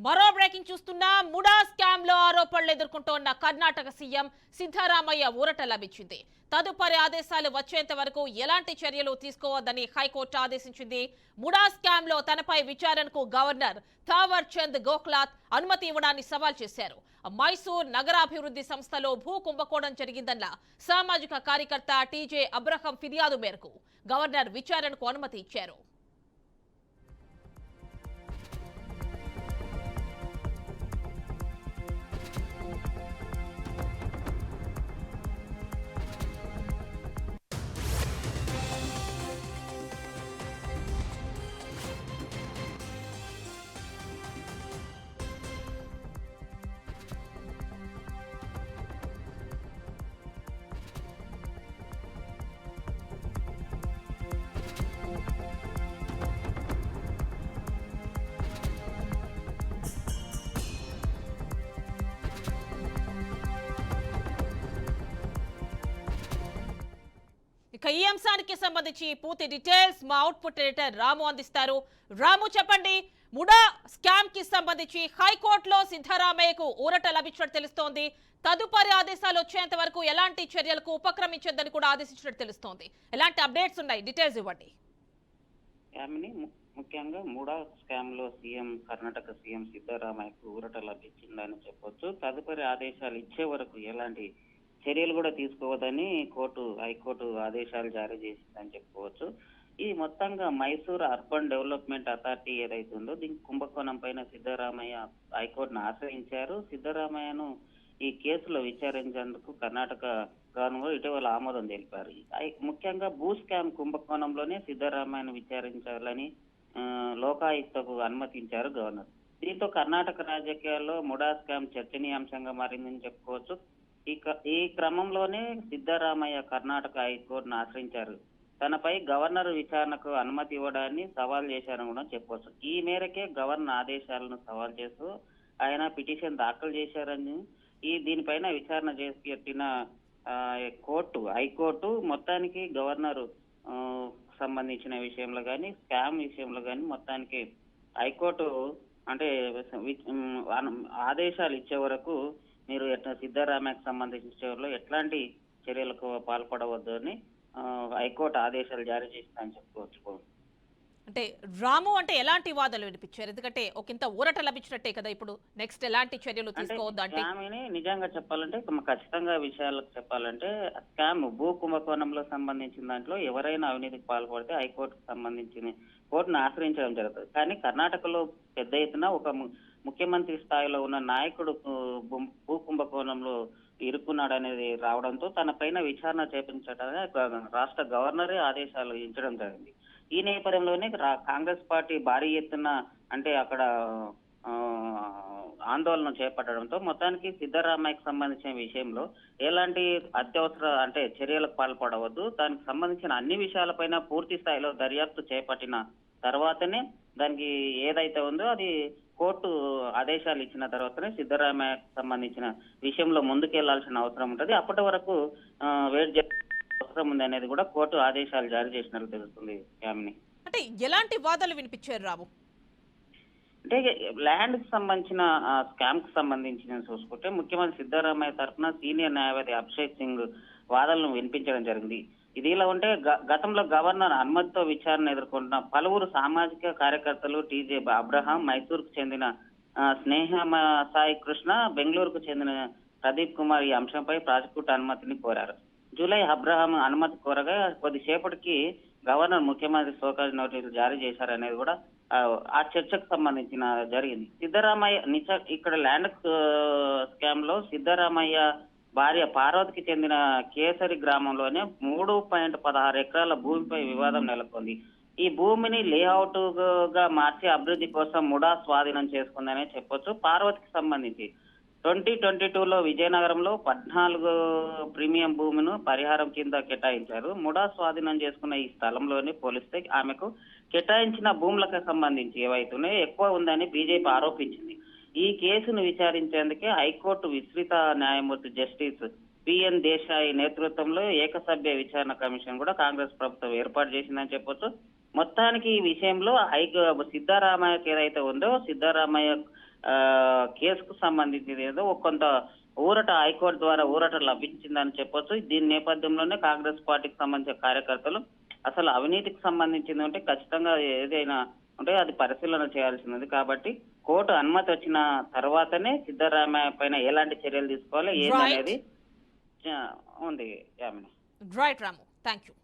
మరో బ్రేకింగ్ చూస్తున్నా MUDA scam లో ఆరోపణలు ఎదుర్కొంటోన్న కర్ణాటక సీఎం సిద్ధరామయ్య ఊరట లభించింది. తదుపరి ఆదేశాలు వచ్చేంత వరకు ఎలాంటి చర్యలు తీసుకోవద్దని హైకోర్టు ఆదేశించింది. ముడా స్కామ్ లో తనపై విచారణకు గవర్నర్ థావర్ చంద్ గెహ్లోట్ అనుమతి ఇవ్వడాన్ని సవాల్ చేశారు. మైసూర్ నగరాభివృద్ధి సంస్థలో భూ కుంభకోణం జరిగిందన్న సామాజిక కార్యకర్త టీజే అబ్రహం ఫిర్యాదు మేరకు గవర్నర్ విచారణకు అనుమతి ఇచ్చారు. ఇక ఈ అంశానికి సంబంధించి పూర్తి డీటెయిల్స్ మా అవుట్పుట్ ఎడిటర్ రాము అందిస్తారు. రాము, చెప్పండి. ముడా స్కామ్ కి సంబంధించి హైకోర్టులో సిద్ధరామయ్యకు ఊరట లభించినట్టు తెలుస్తోంది. తదుపరి ఆదేశాలు వచ్చేంత వరకు ఎలాంటి చర్యలకు ఉపక్రమించొద్దని కూడా ఆదేశించినట్టు తెలుస్తోంది. ఎలాంటి అప్డేట్స్ ఉన్నాయి, డీటెయిల్స్ ఇవ్వండి. ముఖ్యంగా ముడా స్కామ్ లో కర్ణాటక సీఎం సిద్ధరామయ్యకు ఊరట లభించిందని చెప్పొచ్చు. తదుపరి ఆదేశాలు ఇచ్చే వరకు ఎలాంటి చర్యలు కూడా తీసుకోవద్దని హైకోర్టు ఆదేశాలు జారీ చేసిందని చెప్పుకోవచ్చు. ఈ మొత్తంగా మైసూర్ అర్బన్ డెవలప్మెంట్ అథారిటీ ఏదైతే ఉందో దీనికి కుంభకోణం పైన సిద్ధరామయ్య హైకోర్టును ఆశ్రయించారు. సిద్ధరామయ్యను ఈ కేసులో విచారించేందుకు కర్ణాటక గవర్నర్ ఇటీవల ఆమోదం తెలిపారు. ముఖ్యంగా భూ స్కామ్ కుంభకోణంలోనే సిద్ధరామయ్యను విచారించాలని లోకాయుక్తకు అనుమతించారు గవర్నర్. దీంతో కర్ణాటక రాజకీయాల్లో ముడా స్కామ్ చర్చనీయాంశంగా మారిందని చెప్పుకోవచ్చు. ఈ క్రమంలోనే సిద్ధరామయ్య కర్ణాటక హైకోర్టును ఆశ్రయించారు. తనపై గవర్నర్ విచారణకు అనుమతి ఇవ్వడాన్ని సవాల్ చేశారని కూడా చెప్పవచ్చు. ఈ మేరకే గవర్నర్ ఆదేశాలను సవాల్ చేస్తూ ఆయన పిటిషన్ దాఖలు చేశారని దీనిపైన విచారణ చేపట్టిన హైకోర్టు మొత్తానికి గవర్నర్ సంబంధించిన విషయంలో కానీ స్కామ్ విషయంలో కానీ మొత్తానికి హైకోర్టు అంటే ఆదేశాలు ఇచ్చే వరకు మీరు సిద్ధరామయ్యకు సంబంధించిన ఎట్లాంటి చర్యలకు పాల్పడవద్దు అని హైకోర్టు ఆదేశాలు జారీ చేసిందని చెప్పుకోవచ్చు. అంటే రాము అంటే ఎలాంటి వాదనలు వినిపించారు? ఎందుకంటే ఒకంత ఊరట లభించినట్టే కదా, ఇప్పుడు నెక్స్ట్ ఎలాంటి చర్యలు తీసుకోవద్దు అంటే నిజంగా చెప్పాలంటే ఖచ్చితంగా విషయాలకు చెప్పాలంటే స్కామ్ భూ కుంభకోణంలో సంబంధించిన దాంట్లో ఎవరైనా అవినీతికి పాల్పడితే హైకోర్టుకు సంబంధించిన కోర్టును ఆశ్రయించడం జరుగుతుంది. కానీ కర్ణాటకలో పెద్ద ఎత్తున ఒక ముఖ్యమంత్రి స్థాయిలో ఉన్న నాయకుడు భూ కుంభకోణంలో ఇరుక్కున్నాడు అనేది రావడంతో తన పైన విచారణ చేపించడానికి రాష్ట్ర గవర్నరే ఆదేశాలు ఇచ్చడం జరిగింది. ఈ నేపథ్యంలోనే కాంగ్రెస్ పార్టీ భారీ ఎత్తున అంటే అక్కడ ఆందోళన చేపట్టడంతో మొత్తానికి సిద్ధరామయ్యకు సంబంధించిన విషయంలో ఎలాంటి అత్యవసర అంటే చర్యలకు పాల్పడవద్దు, దానికి సంబంధించిన అన్ని విషయాలపైన పూర్తి స్థాయిలో దర్యాప్తు చేపట్టిన తర్వాతనే దానికి ఏదైతే ఉందో అది కోర్టు ఆదేశాలు ఇచ్చిన తర్వాతనే సిద్ధరామయ్యకు సంబంధించిన విషయంలో ముందుకెళ్లాల్సిన అవసరం ఉంటుంది. అప్పటి వరకు వెయిట్ చేయాల్సిన అవసరం ఉంది అనేది కూడా కోర్టు ఆదేశాలు జారీ చేసినట్లు తెలుస్తుంది. అంటే ఎలాంటి వాదనలు వినిపించారు రాము? అంటే ల్యాండ్ కి సంబంధించిన స్కామ్ కు సంబంధించిన చూసుకుంటే ముఖ్యమంత్రి సిద్ధరామయ్య తరఫున సీనియర్ న్యాయవాది అభిషేక్ సింగ్ వాదనలు వినిపించడం జరిగింది. ఇది ఇలా ఉంటే గతంలో గవర్నర్ అనుమతితో విచారణ ఎదుర్కొంటున్న పలువురు సామాజిక కార్యకర్తలు టీజే అబ్రహాం, మైసూర్కు చెందిన స్నేహ సాయి కృష్ణ, బెంగళూరుకు చెందిన ప్రదీప్ కుమార్ ఈ అంశంపై ప్రాసిక్యూట్ అనుమతిని కోరారు. జూలై అబ్రహాం అనుమతి కోరగా కొద్దిసేపటికి గవర్నర్ ముఖ్యమంత్రి షోకాజ్ నోటీసులు జారీ చేశారనేది కూడా ఆ చర్చకు సంబంధించిన జరిగింది. సిద్ధరామయ్య ఇక్కడ ల్యాండ్ స్కామ్ లో సిద్ధరామయ్య భార్య పార్వతికి చెందిన కేసరి గ్రామంలోనే 3.16 ఎకరాల భూమిపై వివాదం నెలకొంది. ఈ భూమిని లేఅవుట్ గా మార్చి అభివృద్ధి కోసం ముడా స్వాధీనం చేసుకుందనే చెప్పొచ్చు. పార్వతికి సంబంధించి 2022లో విజయనగరంలో 14 ప్రీమియం భూమిను పరిహారం కింద కేటాయించారు. ముడా స్వాధీనం చేసుకున్న ఈ స్థలంలోని పోలిస్తే ఆమెకు కేటాయించిన భూములకు సంబంధించి ఏవైతున్నాయో ఎక్కువ ఉందని బీజేపీ ఆరోపించింది. ఈ కేసును విచారించేందుకే హైకోర్టు విస్తృత న్యాయమూర్తి జస్టిస్ పిఎన్ దేశాయ్ నేతృత్వంలో ఏకసభ్య విచారణ కమిషన్ కూడా కాంగ్రెస్ ప్రభుత్వం ఏర్పాటు చేసిందని చెప్పొచ్చు. మొత్తానికి ఈ విషయంలో సిద్ధరామయ్యకి ఏదైతే ఉందో సిద్ధరామయ్య కేసుకు సంబంధించింది ఏదో కొంత ఊరట హైకోర్టు ద్వారా ఊరట లభించిందని చెప్పొచ్చు. దీని నేపథ్యంలోనే కాంగ్రెస్ పార్టీకి సంబంధించిన కార్యకర్తలు అసలు అవినీతికి సంబంధించింది అంటే ఖచ్చితంగా ఏదైనా అంటే అది పరిశీలన చేయాల్సినది. కాబట్టి కోర్టు అనుమతి వచ్చిన తర్వాతనే సిద్ధరామయ్య పైన ఎలాంటి చర్యలు తీసుకోవాలి ఏందనేది ఉంది. Yamini. Right Ramu, thank you.